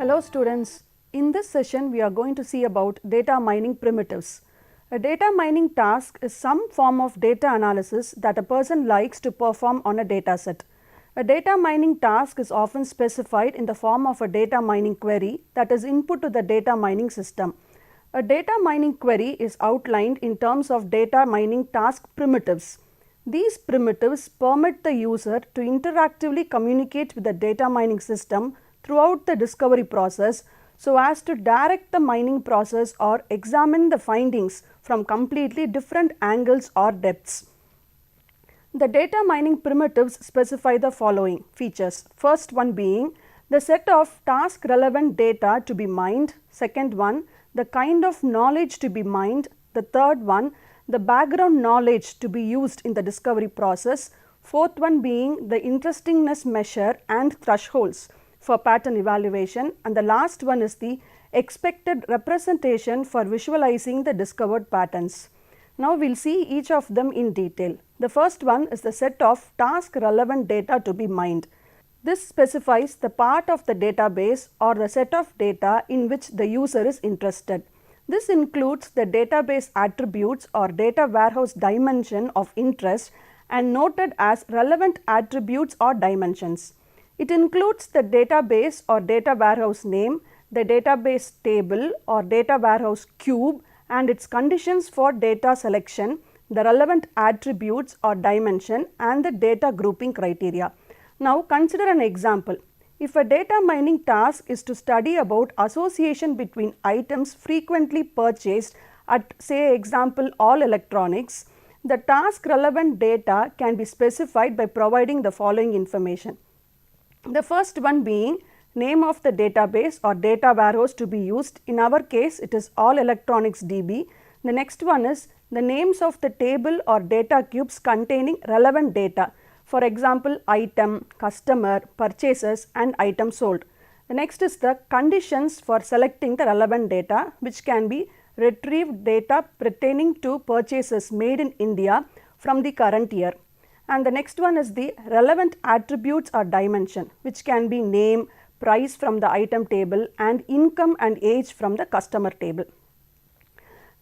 Hello students, in this session we are going to see about data mining primitives. A data mining task is some form of data analysis that a person likes to perform on a data set. A data mining task is often specified in the form of a data mining query that is input to the data mining system. A data mining query is outlined in terms of data mining task primitives. These primitives permit the user to interactively communicate with the data mining system throughout the discovery process so as to direct the mining process or examine the findings from completely different angles or depths. The data mining primitives specify the following features. First one being the set of task relevant data to be mined. Second one, the kind of knowledge to be mined. The third one, the background knowledge to be used in the discovery process. Fourth one being the interestingness measure and thresholds for pattern evaluation, and the last one is the expected representation for visualizing the discovered patterns. Now we will see each of them in detail. The first one is the set of task relevant data to be mined. This specifies the part of the database or the set of data in which the user is interested. This includes the database attributes or data warehouse dimension of interest and noted as relevant attributes or dimensions. It includes the database or data warehouse name, the database table or data warehouse cube and its conditions for data selection, the relevant attributes or dimension and the data grouping criteria. Now consider an example. If a data mining task is to study about association between items frequently purchased at say example all electronics, the task relevant data can be specified by providing the following information. The first one being name of the database or data warehouse to be used. In our case, it is all electronics DB. The next one is the names of the table or data cubes containing relevant data. For example, item, customer, purchases and item sold. The next is the conditions for selecting the relevant data, which can be retrieved data pertaining to purchases made in India from the current year. And the next one is the relevant attributes or dimension, which can be name, price from the item table and income and age from the customer table.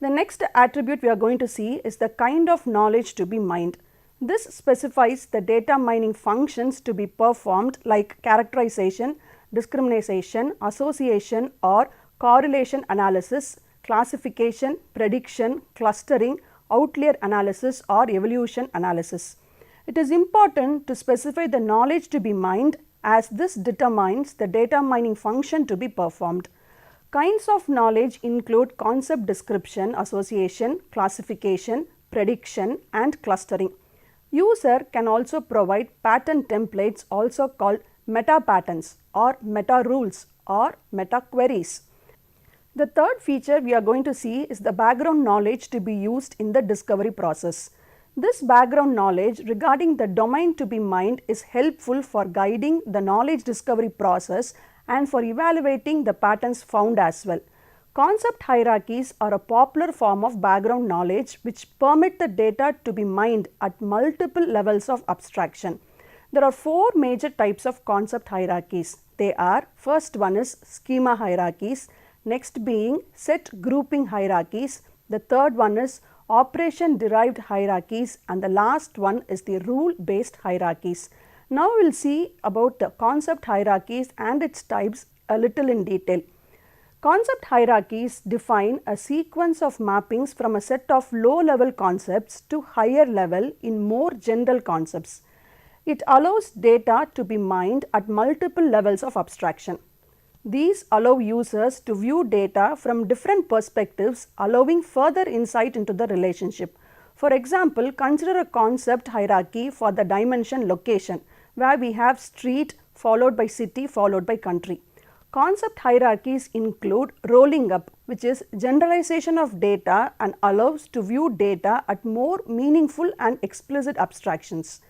The next attribute we are going to see is the kind of knowledge to be mined. This specifies the data mining functions to be performed like characterization, discrimination, association or correlation analysis, classification, prediction, clustering, outlier analysis or evolution analysis. It is important to specify the knowledge to be mined as this determines the data mining function to be performed. Kinds of knowledge include concept description, association, classification, prediction and clustering. User can also provide pattern templates also called meta patterns or meta rules or meta queries. The third feature we are going to see is the background knowledge to be used in the discovery process. This background knowledge regarding the domain to be mined is helpful for guiding the knowledge discovery process and for evaluating the patterns found as well. Concept hierarchies are a popular form of background knowledge which permit the data to be mined at multiple levels of abstraction. There are four major types of concept hierarchies. They are, first one is schema hierarchies, next being set grouping hierarchies, the third one is operation derived hierarchies and the last one is the rule based hierarchies. Now we will see about the concept hierarchies and its types a little in detail. Concept hierarchies define a sequence of mappings from a set of low level concepts to higher level in more general concepts. It allows data to be mined at multiple levels of abstraction. These allow users to view data from different perspectives, allowing further insight into the relationship. For example, consider a concept hierarchy for the dimension location, where we have street followed by city followed by country. Concept hierarchies include rolling up, which is generalization of data and allows to view data at more meaningful and explicit abstractions.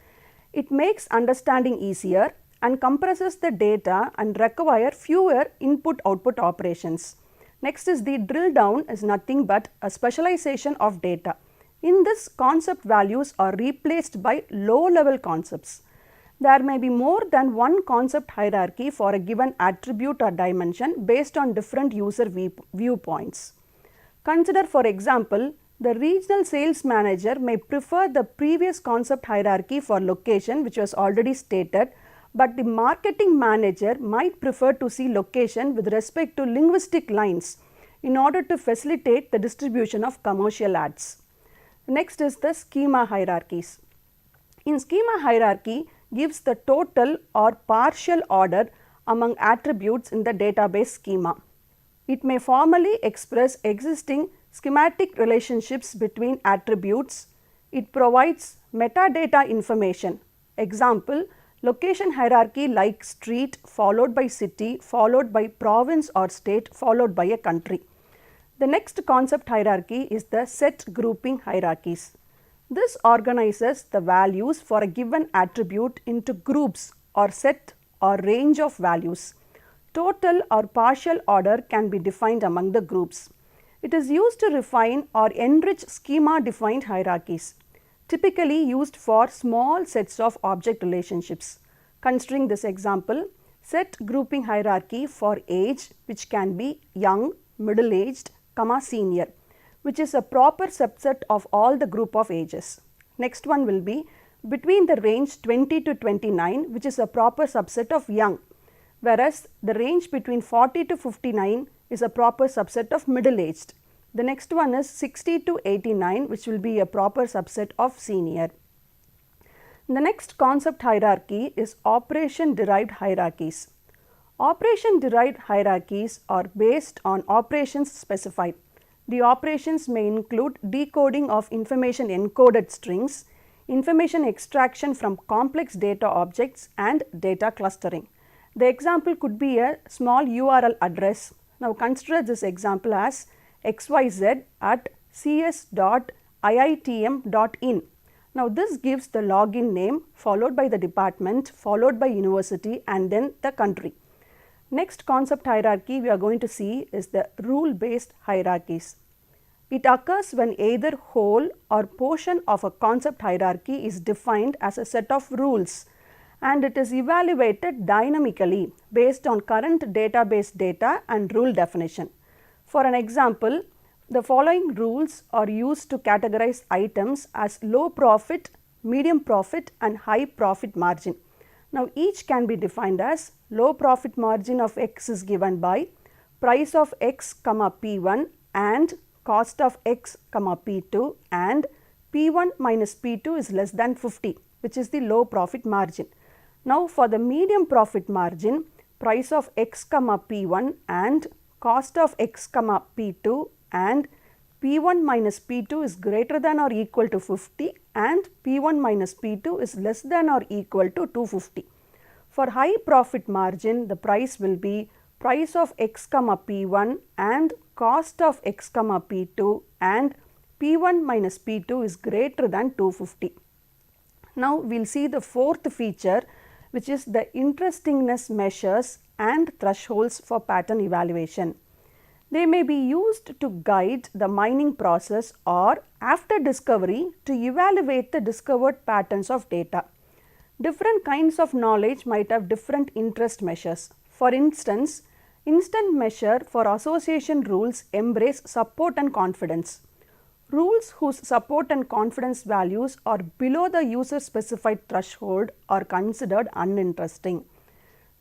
It makes understanding easier and compresses the data and require fewer input-output operations. Next is the drill down is nothing but a specialization of data. In this, concept values are replaced by low level concepts. There may be more than one concept hierarchy for a given attribute or dimension based on different user viewpoints. Consider, for example, the regional sales manager may prefer the previous concept hierarchy for location, which was already stated, but the marketing manager might prefer to see location with respect to linguistic lines in order to facilitate the distribution of commercial ads. Next is the schema hierarchies. In schema hierarchy gives the total or partial order among attributes in the database schema. It may formally express existing schematic relationships between attributes. It provides metadata information. Example, location hierarchy like street followed by city followed by province or state followed by a country. The next concept hierarchy is the set grouping hierarchies. This organizes the values for a given attribute into groups or set or range of values. Total or partial order can be defined among the groups. It is used to refine or enrich schema defined hierarchies, typically used for small sets of object relationships. Considering this example, set grouping hierarchy for age, which can be young, middle aged, senior, which is a proper subset of all the group of ages. Next one will be between the range 20 to 29, which is a proper subset of young, whereas the range between 40 to 59 is a proper subset of middle aged. The next one is 60 to 89, which will be a proper subset of senior. The next concept hierarchy is operation derived hierarchies. Operation derived hierarchies are based on operations specified. The operations may include decoding of information encoded strings, information extraction from complex data objects, and data clustering. The example could be a small URL address. Now consider this example as xyz@cs.iitm.in. Now this gives the login name followed by the department followed by university and then the country. Next concept hierarchy we are going to see is the rule based hierarchies. It occurs when either whole or portion of a concept hierarchy is defined as a set of rules, and it is evaluated dynamically based on current database data and rule definition. For an example, the following rules are used to categorize items as low profit, medium profit and high profit margin. Now each can be defined as low profit margin of x is given by price of x, P1 and cost of x, P2, and P1 minus P2 is less than 50, which is the low profit margin. Now for the medium profit margin, price of x, P1 and cost of x, P2 and P1 minus P2 is greater than or equal to 50 and P1 minus P2 is less than or equal to 250. For high profit margin, the price will be price of x, P1 and cost of x, P2 and P1 minus P2 is greater than 250. Now we will see the fourth feature, which is the interestingness measures and thresholds for pattern evaluation. They may be used to guide the mining process or after discovery to evaluate the discovered patterns of data. Different kinds of knowledge might have different interest measures. For instance, instant measure for association rules embrace support and confidence. Rules whose support and confidence values are below the user specified threshold are considered uninteresting.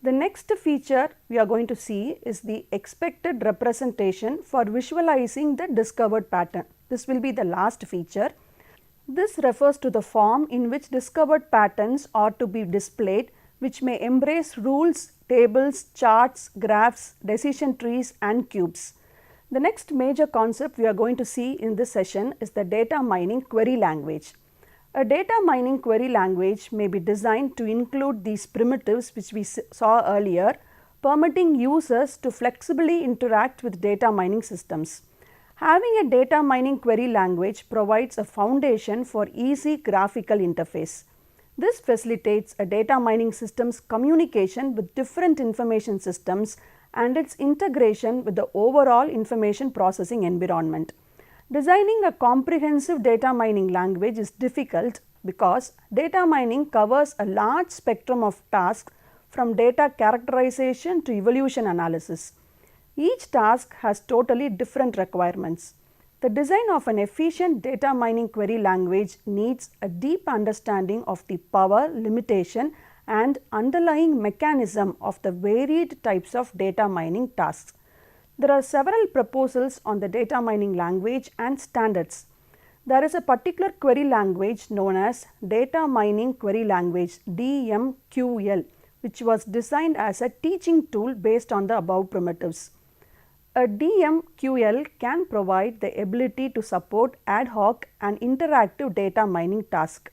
The next feature we are going to see is the expected representation for visualizing the discovered pattern. This will be the last feature. This refers to the form in which discovered patterns are to be displayed, which may embrace rules, tables, charts, graphs, decision trees and cubes. The next major concept we are going to see in this session is the data mining query language. A data mining query language may be designed to include these primitives which we saw earlier, permitting users to flexibly interact with data mining systems. Having a data mining query language provides a foundation for easy graphical interface. This facilitates a data mining system's communication with different information systems and its integration with the overall information processing environment. Designing a comprehensive data mining language is difficult because data mining covers a large spectrum of tasks from data characterization to evolution analysis. Each task has totally different requirements. The design of an efficient data mining query language needs a deep understanding of the power, limitation and underlying mechanism of the varied types of data mining tasks. There are several proposals on the data mining language and standards. There is a particular query language known as Data Mining Query Language DMQL, which was designed as a teaching tool based on the above primitives. A DMQL can provide the ability to support ad hoc and interactive data mining tasks.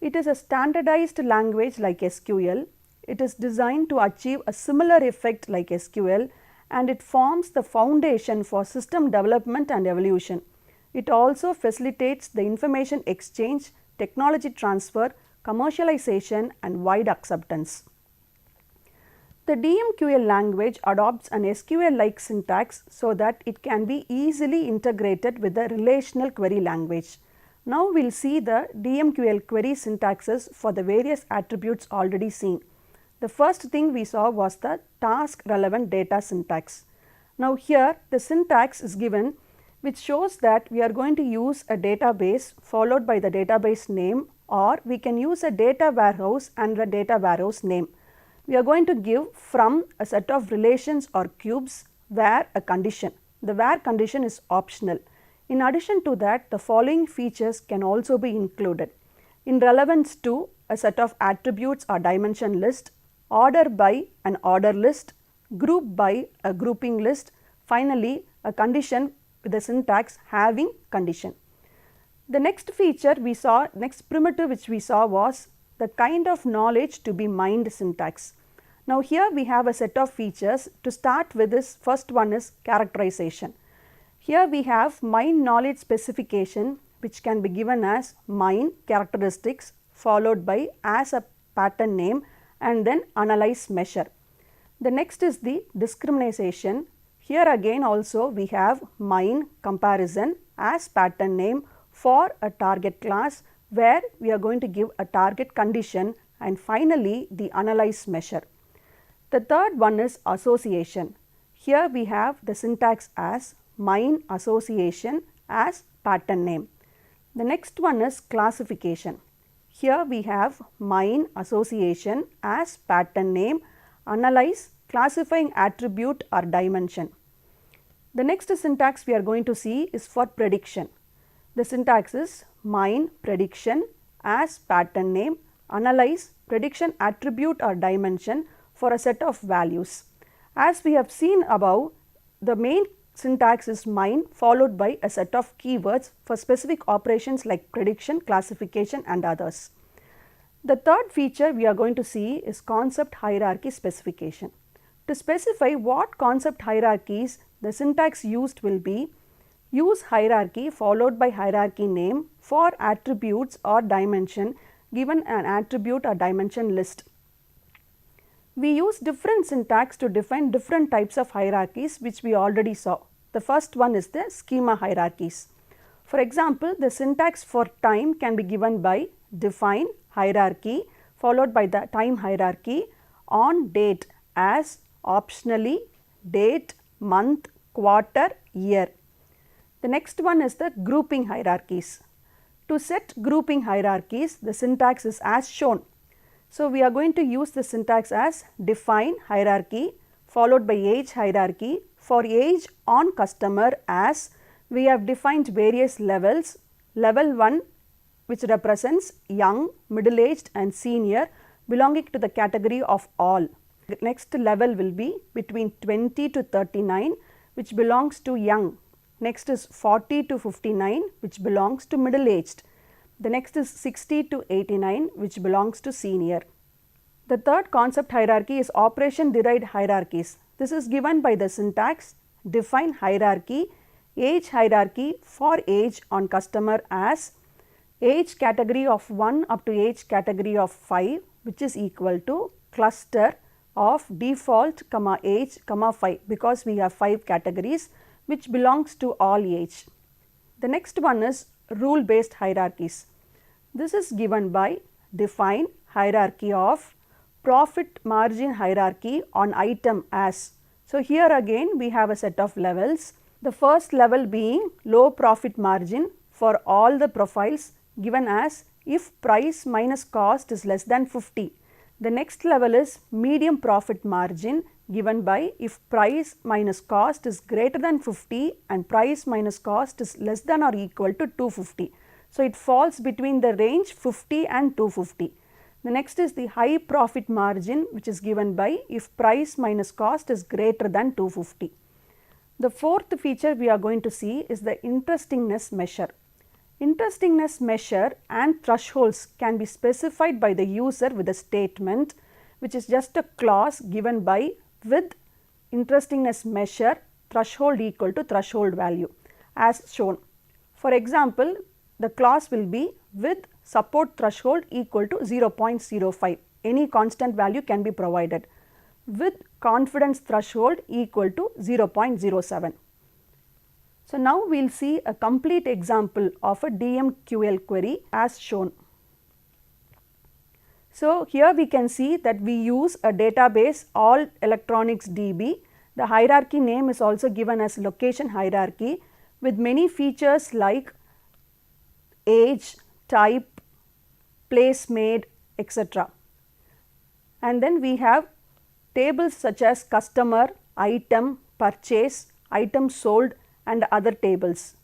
It is a standardized language like SQL. It is designed to achieve a similar effect like SQL, and it forms the foundation for system development and evolution. It also facilitates the information exchange, technology transfer, commercialization and wide acceptance. The DMQL language adopts an SQL-like syntax so that it can be easily integrated with the relational query language. Now we will see the DMQL query syntaxes for the various attributes already seen. The first thing we saw was the task relevant data syntax. Now here the syntax is given, which shows that we are going to use a database followed by the database name, or we can use a data warehouse and the data warehouse name. We are going to give from a set of relations or cubes where a condition. The where condition is optional. In addition to that, the following features can also be included. In relevance to, a set of attributes or dimension list, order by an order list, group by a grouping list, finally a condition with the syntax having condition. The next feature we saw, next primitive which we saw was the kind of knowledge to be mined syntax. Now here we have a set of features. To start with, this first one is characterization. Here we have mine knowledge specification, which can be given as mine characteristics followed by as a pattern name and then analyze measure. The next is the discrimination. Here again also we have mine comparison as pattern name for a target class, where we are going to give a target condition, and finally the analyze measure. The third one is association. Here we have the syntax as mine association as pattern name. The next one is classification. Here we have mine association as pattern name, analyze classifying attribute or dimension. The next syntax we are going to see is for prediction. The syntax is mine prediction as pattern name, analyze prediction attribute or dimension for a set of values. As we have seen above, the main syntax is mine followed by a set of keywords for specific operations like prediction, classification and others. The third feature we are going to see is concept hierarchy specification. To specify what concept hierarchies, the syntax used will be use hierarchy followed by hierarchy name for attributes or dimension given an attribute or dimension list. We use different syntax to define different types of hierarchies, which we already saw. The first one is the schema hierarchies. For example, the syntax for time can be given by define hierarchy followed by the time hierarchy on date as optionally date, month, quarter, year. The next one is the grouping hierarchies. To set grouping hierarchies, the syntax is as shown. So we are going to use the syntax as define hierarchy followed by age hierarchy. For age on customer, as we have defined various levels. Level 1, which represents young, middle aged and senior, belonging to the category of all. The next level will be between 20 to 39, which belongs to young. Next is 40 to 59, which belongs to middle aged. The next is 60 to 89, which belongs to senior. The third concept hierarchy is operation derived hierarchies. This is given by the syntax define hierarchy, age hierarchy for age on customer as age category of 1 up to age category of 5, which is equal to cluster of default age 5, because we have 5 categories which belongs to all age. The next one is rule based hierarchies. This is given by define hierarchy of profit margin hierarchy on item as. So, here again we have a set of levels. The first level being low profit margin for all the profiles given as if price minus cost is less than 50. The next level is medium profit margin given by if price minus cost is greater than 50 and price minus cost is less than or equal to 250. So, it falls between the range 50 and 250. The next is the high profit margin, which is given by if price minus cost is greater than 250. The fourth feature we are going to see is the interestingness measure. Interestingness measure and thresholds can be specified by the user with a statement which is just a clause given by with interestingness measure threshold equal to threshold value as shown. For example, the clause will be with support threshold equal to 0.05, any constant value can be provided, with confidence threshold equal to 0.07. So, now we will see a complete example of a DMQL query as shown. So, here we can see that we use a database all electronics DB. The hierarchy name is also given as location hierarchy with many features like age, type, place made, etc. And then we have tables such as customer, item, purchase, item sold and other tables.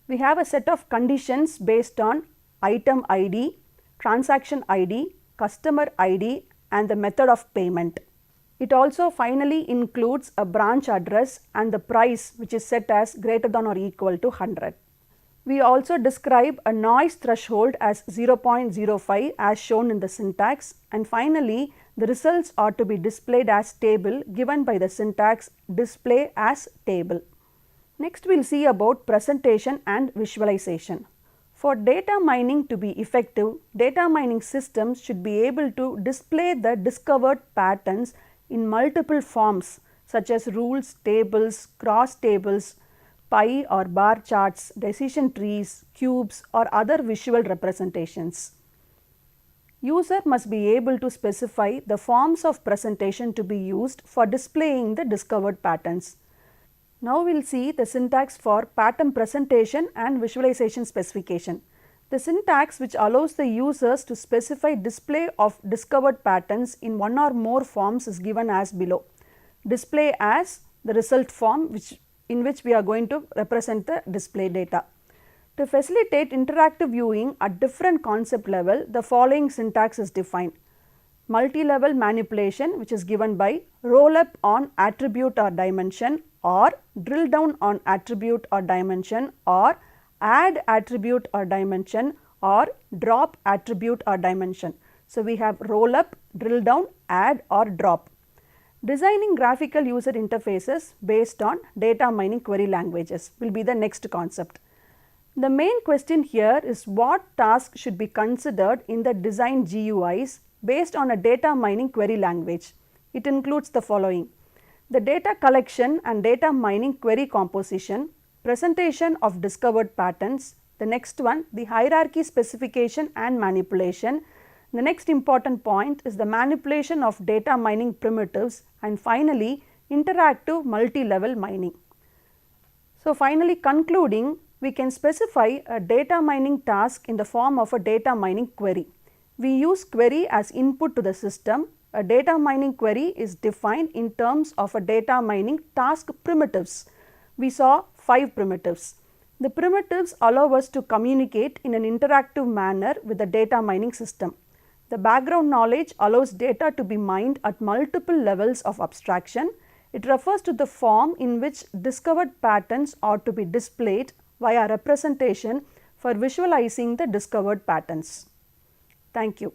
We have a set of conditions based on item ID, transaction ID, customer ID and the method of payment. It also finally includes a branch address and the price which is set as greater than or equal to 100. We also describe a noise threshold as 0.05 as shown in the syntax, and finally the results are to be displayed as table given by the syntax display as table. Next we will see about presentation and visualization. For data mining to be effective, data mining systems should be able to display the discovered patterns in multiple forms such as rules, tables, cross tables, pie or bar charts, decision trees, cubes or other visual representations. User must be able to specify the forms of presentation to be used for displaying the discovered patterns. Now we will see the syntax for pattern presentation and visualization specification. The syntax which allows the users to specify display of discovered patterns in one or more forms is given as below. Display as the result form in which we are going to represent the display data. To facilitate interactive viewing at different concept level, the following syntax is defined. Multi-level manipulation, which is given by roll up on attribute or dimension, or drill down on attribute or dimension, or add attribute or dimension, or drop attribute or dimension. So, we have roll up, drill down, add or drop. Designing graphical user interfaces based on data mining query languages will be the next concept. The main question here is what task should be considered in the design GUIs based on a data mining query language. It includes the following: the data collection and data mining query composition, presentation of discovered patterns, the next one the hierarchy specification and manipulation, the next important point is the manipulation of data mining primitives, and finally interactive multi-level mining. So, finally concluding, we can specify a data mining task in the form of a data mining query. We use query as input to the system. A data mining query is defined in terms of a data mining task primitives. We saw 5 primitives. The primitives allow us to communicate in an interactive manner with the data mining system. The background knowledge allows data to be mined at multiple levels of abstraction. It refers to the form in which discovered patterns are to be displayed via representation for visualizing the discovered patterns. Thank you.